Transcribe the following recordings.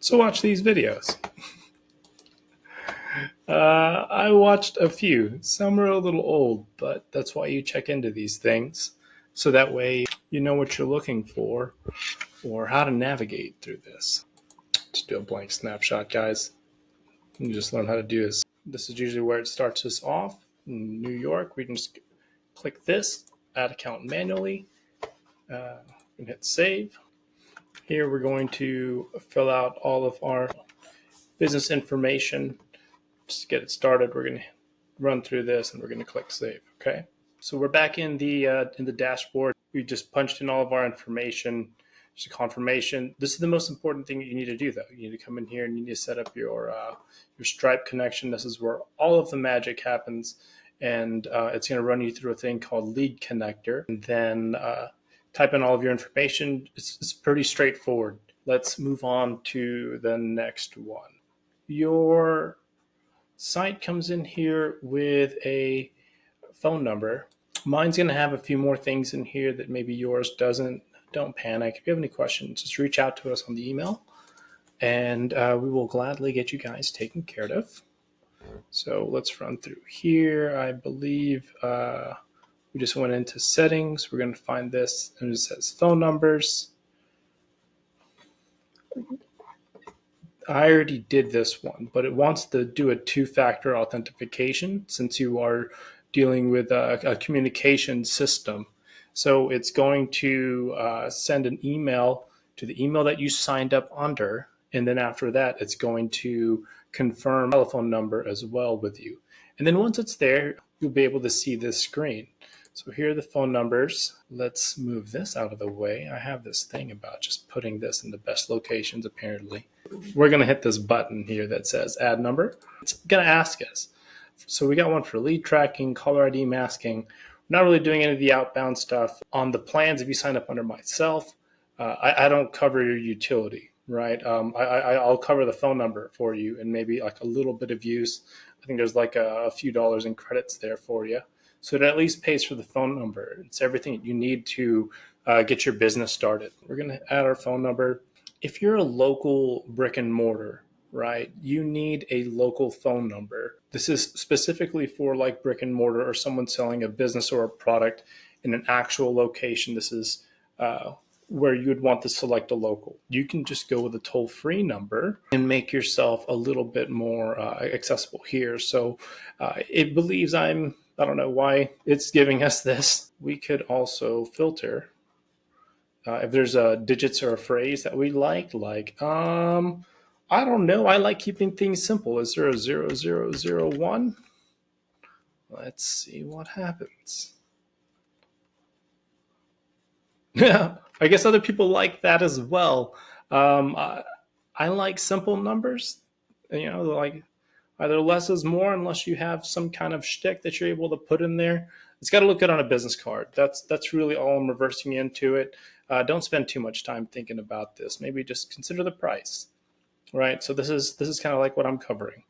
So watch these videos. I watched a few. Some are a little old, but that's why you check into these things. So that way you know what you're looking for or how to navigate through this. Just do a blank snapshot, guys. You just learn how to do this. This is usually where it starts us off. In New York, we can just click this, add account manually, and hit save. Here we're going to fill out all of our business information. Just to get it started, we're going to run through this and we're going to click save. Okay. So we're back in the dashboard. We just punched in all of our information. Just a confirmation. This is the most important thing that you need to do, though. You need to come in here and you need to set up your Stripe connection. This is where all of the magic happens, and it's going to run you through a thing called Lead Connector, and then type in all of your information. It's pretty straightforward. Let's move on to the next one. Your site comes in here with a phone number. Mine's going to have a few more things in here that maybe yours doesn't. Don't panic. If you have any questions, just reach out to us on the email, and we will gladly get you guys taken care of. So let's run through here. I believe we just went into settings. We're going to find this, and it says phone numbers. I already did this one, but it wants to do a two-factor authentication since you are dealing with a communication system. So it's going to send an email to the email that you signed up under, and then after that, it's going to confirm telephone number as well with you. And then once it's there, you'll be able to see this screen. So here are the phone numbers. Let's move this out of the way. I have this thing about just putting this in the best locations, apparently. We're going to hit this button here that says add number. It's going to ask us. So we got one for lead tracking, caller ID masking. We're not really doing any of the outbound stuff. On the plans, if you sign up under myself, I don't cover your utility, right? I'll cover the phone number for you and maybe like a little bit of use. I think there's like a few dollars in credits there for you. So it at least pays for the phone number. It's everything you need to get your business started. We're going to add our phone number. If you're a local brick and mortar, right, you need a local phone number. This is specifically for like brick and mortar or someone selling a business or a product in an actual location. This is where you would want to select a local. You can just go with a toll-free number and make yourself a little bit more accessible here. So it believes I don't know why it's giving us this. We could also filter if there's digits or a phrase that we like I don't know. I like keeping things simple. Is there a 0001? Let's see what happens. Yeah, I guess other people like that as well. I like simple numbers. Like either less is more, unless you have some kind of shtick that you're able to put in there. It's got to look good on a business card. That's really all I'm reversing into it. Don't spend too much time thinking about this. Maybe just consider the price, right? So this is kind of like what I'm covering.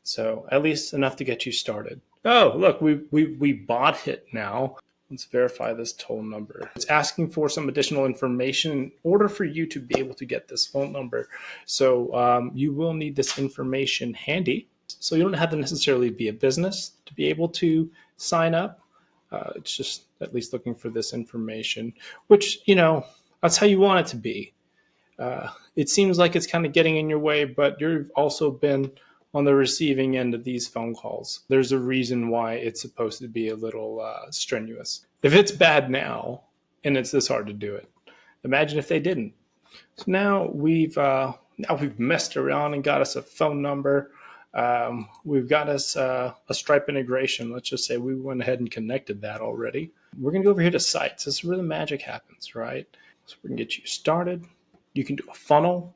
So at least enough to get you started. Oh, look, we bought it now. Let's verify this toll number. It's asking for some additional information in order for you to be able to get this phone number. So you will need this information handy. So you don't have to necessarily be a business to be able to sign up. It's just at least looking for this information, which, that's how you want it to be. It seems like it's kind of getting in your way, but you've also been on the receiving end of these phone calls. There's a reason why it's supposed to be a little strenuous. If it's bad now and it's this hard to do it, imagine if they didn't. So now we've messed around and got us a phone number. We've got us a Stripe integration. Let's just say we went ahead and connected that already. We're going to go over here to sites. This is where the magic happens, right? So we can get you started. You can do a funnel.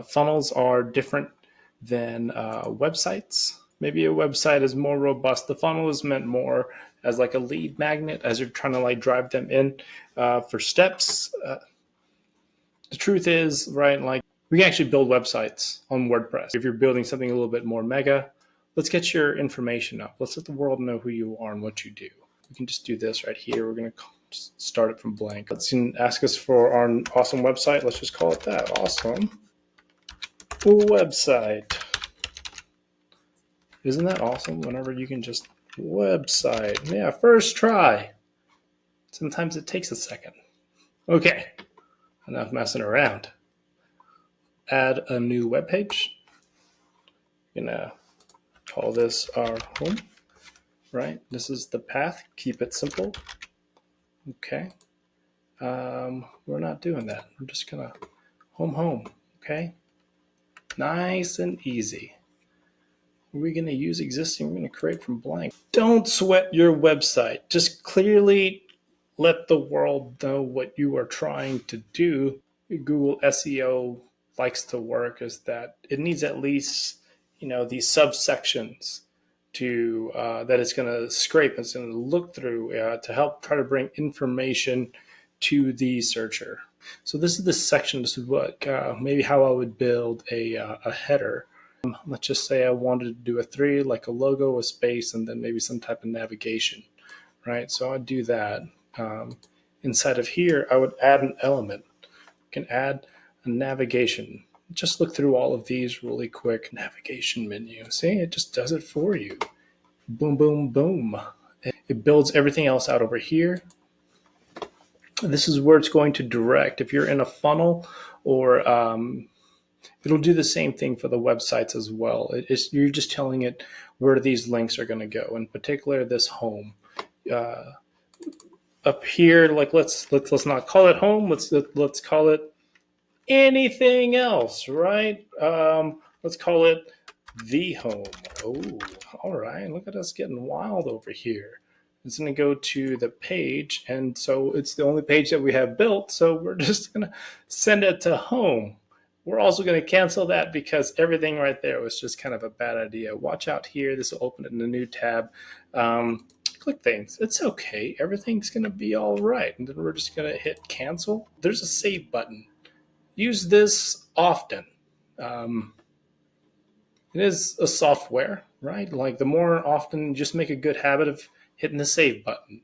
Funnels are different than websites. Maybe a website is more robust. The funnel is meant more as like a lead magnet as you're trying to like drive them in for steps. The truth is, right, like we can actually build websites on WordPress. If you're building something a little bit more mega, let's get your information up. Let's let the world know who you are and what you do. We can just do this right here. We're going to start it from blank. Let's ask us for our awesome website. Let's just call it that. Awesome. website. Isn't that awesome? Whenever you can just website. Yeah, first try. Sometimes it takes a second. Okay, enough messing around. Add a new web page. Gonna call this our home, right? This is the path. Keep it simple. Okay. We're not doing that. I'm just gonna home. Okay. Nice and easy. We're going to use existing. We're going to create from blank. Don't sweat your website. Just clearly let the world know what you are trying to do. Google SEO likes to work is that it needs at least these subsections to that it's going to scrape. It's going to look through to help try to bring information to the searcher. So this is the section. This is what maybe how I would build a header. Let's just say I wanted to do a 3, like a logo, a space, and then maybe some type of navigation, right? So I'd do that. Inside of here, I would add an element. You can add a navigation. Just look through all of these really quick. Navigation menu. See, it just does it for you. Boom, boom, boom. It builds everything else out over here. This is where it's going to direct. If you're in a funnel or it'll do the same thing for the websites as well. You're just telling it where these links are going to go. In particular, this home. Up here, like let's not call it home. Let's call it anything else, right? Let's call it the home. Oh, all right. Look at us getting wild over here. It's going to go to the page, and so it's the only page that we have built. So we're just going to send it to home. We're also going to cancel that because everything right there was just kind of a bad idea. Watch out here. This will open it in a new tab. Click things. It's okay. Everything's going to be all right. And then we're just going to hit cancel. There's a save button. Use this often. It is a software, right? Like the more often, just make a good habit of hitting the save button.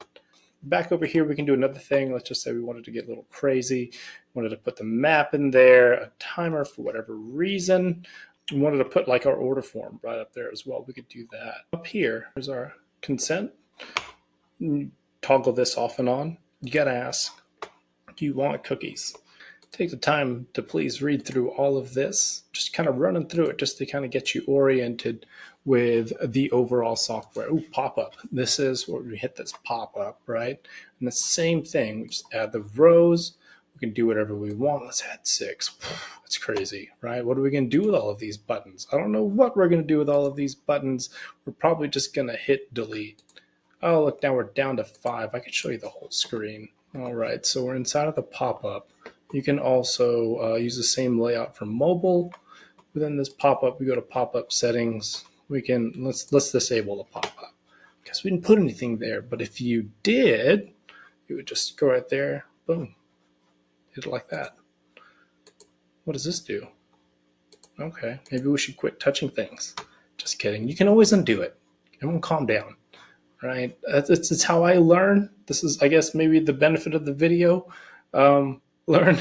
Back over here, we can do another thing. Let's just say we wanted to get a little crazy. Wanted to put the map in there, a timer for whatever reason. We wanted to put like our order form right up there as well. We could do that. Up here, there's our consent. Toggle this off and on. You got to ask, do you want cookies? Take the time to please read through all of this, just kind of running through it just to kind of get you oriented with the overall software. Ooh, pop-up. This is where we hit this pop-up, right? And the same thing, we just add the rows. We can do whatever we want. Let's add 6. That's crazy, right? What are we going to do with all of these buttons? I don't know what we're going to do with all of these buttons. We're probably just going to hit delete. Oh, look, now we're down to 5. I could show you the whole screen. All right, so we're inside of the pop-up. You can also use the same layout for mobile. Within this pop-up, we go to pop-up settings. We can let's disable the pop-up because we didn't put anything there. But if you did, you would just go right there, boom, hit it like that. What does this do? Okay, maybe we should quit touching things. Just kidding. You can always undo it. Everyone, calm down. Right? It's how I learn. This is, I guess, maybe the benefit of the video. Learn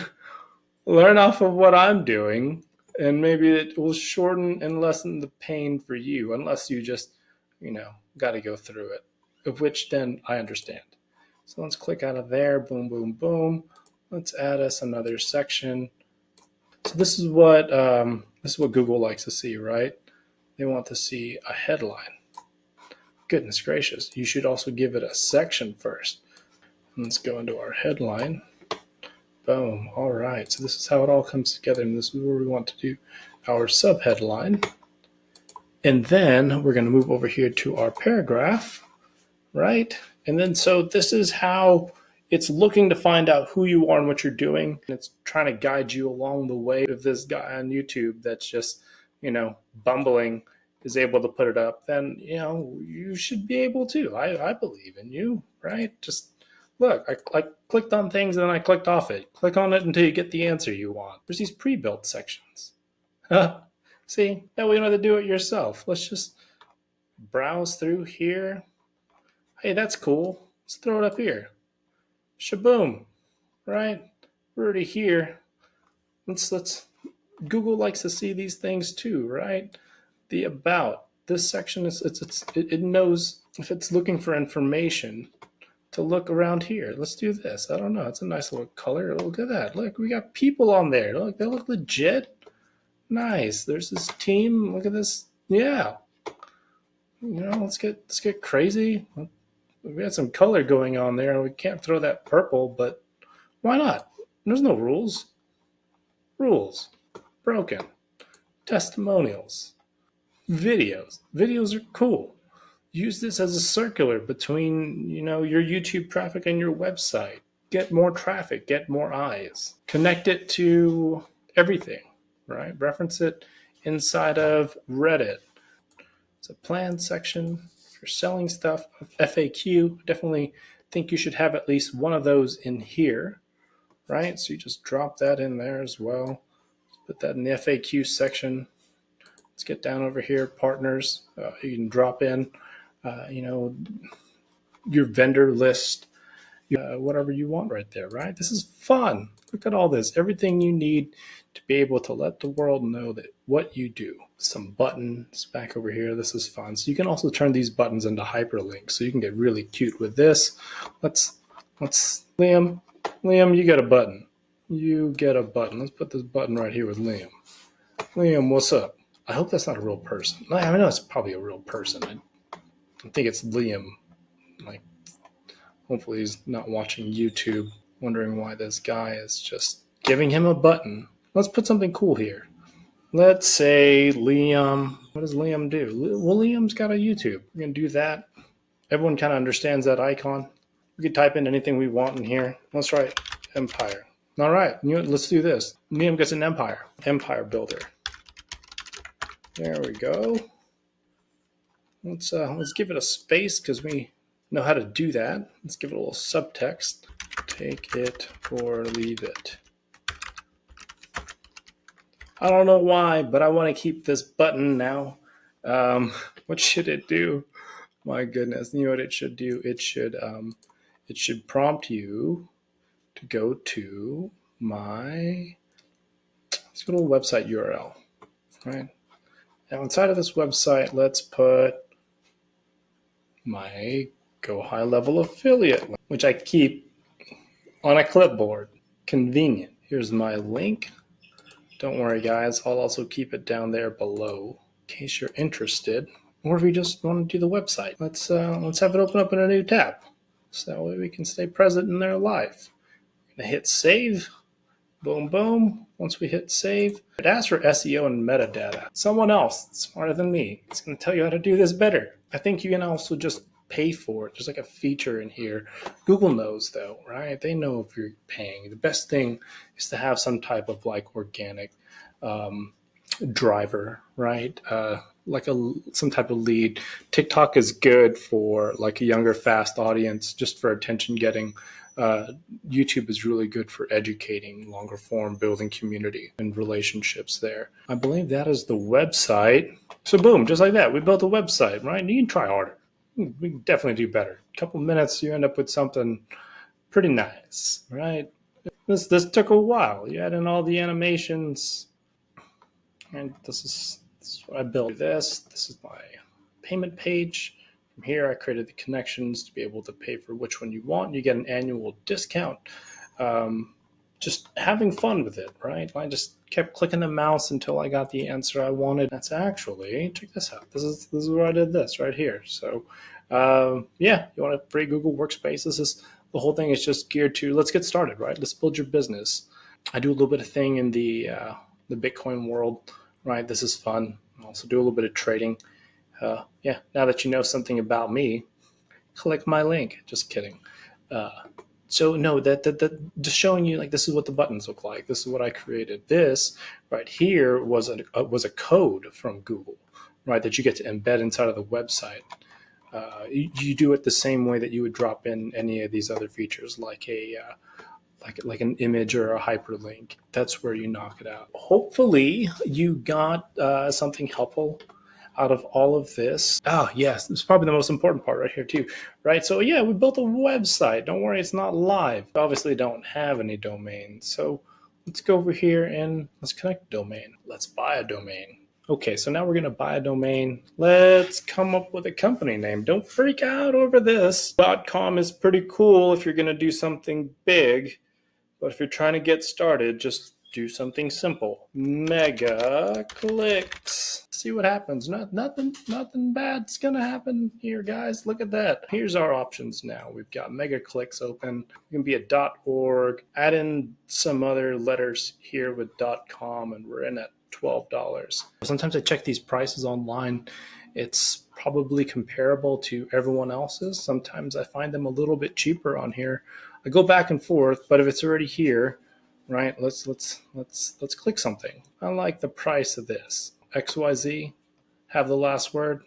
off of what I'm doing, and maybe it will shorten and lessen the pain for you, unless you just, got to go through it, of which then I understand. So let's click out of there. Boom, boom, boom. Let's add us another section. So this is what Google likes to see, right? They want to see a headline. Goodness gracious, you should also give it a section first. Let's go into our headline. Boom. All right. So this is how it all comes together, and this is where we want to do our subheadline. And then we're going to move over here to our paragraph, right? And then so this is how it's looking to find out who you are and what you're doing. And it's trying to guide you along the way. If this guy on YouTube that's just, bumbling is able to put it up, then, you should be able to. I believe in you, right? Just look, I clicked on things and then I clicked off it. Click on it until you get the answer you want. There's these pre-built sections. See, now we don't have to do it yourself. Let's just browse through here. Hey, that's cool. Let's throw it up here. Shaboom, right? We're already here. Let's Google likes to see these things too, right? The about. This section is it knows if it's looking for information to look around here. Let's do this. I don't know. It's a nice little color. Look at that. Look, we got people on there. Look, they look legit. Nice. There's this team. Look at this. Yeah. Let's get crazy. We had some color going on there. We can't throw that purple, but why not? There's no rules. Rules broken. Testimonials. Videos. Videos are cool. Use this as a circular between, your YouTube traffic and your website. Get more traffic, get more eyes. Connect it to everything, right? Reference it inside of Reddit. It's a plan section. If you're selling stuff, FAQ, definitely think you should have at least one of those in here, right? So you just drop that in there as well. Put that in the FAQ section. Let's get down over here, partners. You can drop in, your vendor list, whatever you want right there, right? This is fun. Look at all this. Everything you need to be able to let the world know that what you do. Some buttons back over here. This is fun. So you can also turn these buttons into hyperlinks. So you can get really cute with this. Let's Liam, you get a button. You get a button. Let's put this button right here with Liam. Liam, what's up? I hope that's not a real person. I know it's probably a real person. I think it's Liam. Like, hopefully he's not watching YouTube, wondering why this guy is just giving him a button. Let's put something cool here. Let's say Liam. What does Liam do? Well, Liam's got a YouTube. We're going to do that. Everyone kind of understands that icon. We could type in anything we want in here. Let's write Empire. All right, let's do this. Liam gets an Empire. Empire Builder. There we go. Let's give it a space because we know how to do that. Let's give it a little subtext. Take it or leave it. I don't know why, but I want to keep this button now. What should it do? My goodness, you know what it should do? It should prompt you to go to my little website URL, right? Now inside of this website, let's put my Go High Level affiliate, which I keep on a clipboard. Convenient. Here's my link. Don't worry, guys. I'll also keep it down there below in case you're interested, or if you just want to do the website. Let's have it open up in a new tab, so that way we can stay present in their life. I'm gonna hit save. Boom, boom. Once we hit save, it asks for SEO and metadata. Someone else smarter than me is going to tell you how to do this better. I think you can also just pay for it. There's like a feature in here. Google knows though, right? They know if you're paying. The best thing is to have some type of like organic driver, right? Like some type of lead. TikTok is good for like a younger, fast audience, just for attention getting. YouTube is really good for educating, longer form, building community and relationships there. I believe that is the website. So boom, just like that, we built a website, right? And you can try harder. We can definitely do better. A couple minutes, you end up with something pretty nice, right? This took a while. You add in all the animations, and this is what I built. This is my payment page. From here, I created the connections to be able to pay for which one you want. You get an annual discount. Just having fun with it, right? I just kept clicking the mouse until I got the answer I wanted. That's actually, check this out. This is where I did this right here. So, yeah, you want a free Google Workspace. The whole thing is just geared to, let's get started, right? Let's build your business. I do a little bit of thing in the Bitcoin world, right? This is fun. I also do a little bit of trading. Yeah, now that you know something about me, click my link. Just kidding. So no, that just showing you like this is what the buttons look like. This is what I created. This right here was a code from Google, right? That you get to embed inside of the website. You do it the same way that you would drop in any of these other features, like like an image or a hyperlink. That's where you knock it out. Hopefully, you got something helpful out of all of this. Oh, yes, it's probably the most important part right here too, right? So yeah, we built a website. Don't worry, it's not live. We obviously don't have any domains. So Let's go over here and let's connect a domain. Let's buy a domain. Okay, so now we're going to buy a domain. Let's come up with a company name. Don't freak out over this. .com is pretty cool if you're going to do something big, but if you're trying to get started, just do something simple. Mega clicks. See what happens. Nothing bad's gonna happen here, guys. Look at that. Here's our options now. We've got mega clicks open. It can be a .org. Add in some other letters here with .com, and we're in at $12. Sometimes I check these prices online. It's probably comparable to everyone else's. Sometimes I find them a little bit cheaper on here. I go back and forth, but if it's already here, right? Let's click something. I like the price of this. XYZ have the last word.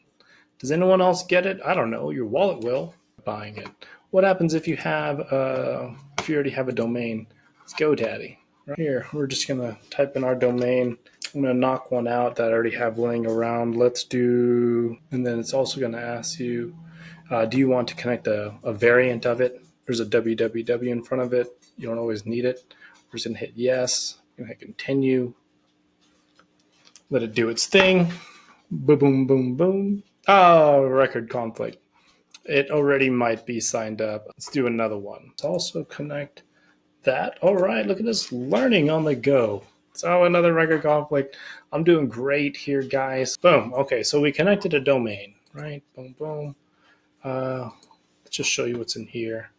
Does anyone else get it? I don't know. Your wallet will. Buying it. What happens if you already have a domain? It's GoDaddy. Right here, we're just gonna type in our domain. I'm gonna knock one out that I already have laying around. Let's do, and then it's also gonna ask you, do you want to connect a variant of it? There's a www in front of it. You don't always need it. We're just gonna hit yes. Gonna hit continue. Let it do its thing. Boom, boom, boom, boom. Oh, record conflict. It already might be signed up. Let's do another one. Let's also connect that. All right, look at this learning on the go. So another record conflict. I'm doing great here, guys. Boom. Okay, so we connected a domain, right? Boom, boom. Let's just show you what's in here.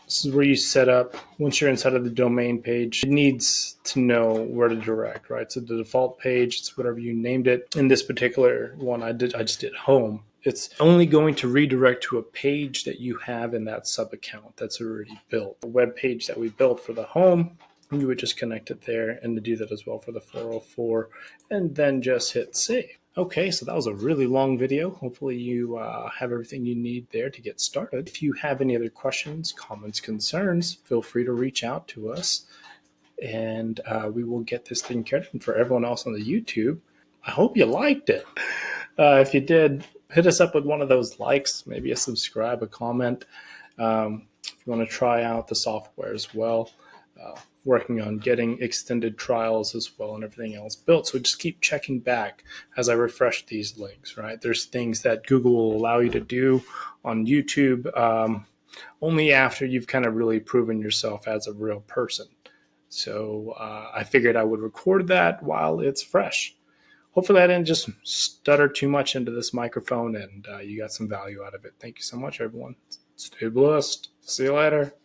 This is where you set up, once you're inside of the domain page, it needs to know where to direct, right? So the default page, it's whatever you named it. In this particular one, I just did home. It's only going to redirect to a page that you have in that sub account that's already built. The web page that we built for the home, you would just connect it there, and to do that as well for the 404, and then just hit save. Okay, so that was a really long video. Hopefully you have everything you need there to get started. If you have any other questions, comments, concerns, feel free to reach out to us, and we will get this thing cared for. And for everyone else on the YouTube, I hope you liked it. If you did, hit us up with one of those likes, maybe a subscribe, a comment. If you want to try out the software as well, working on getting extended trials as well and everything else built. So just keep checking back as I refresh these links, right? There's things that Google will allow you to do on YouTube only after you've kind of really proven yourself as a real person. So I figured I would record that while it's fresh. Hopefully I didn't just stutter too much into this microphone and you got some value out of it. Thank you so much, everyone. Stay blessed. See you later.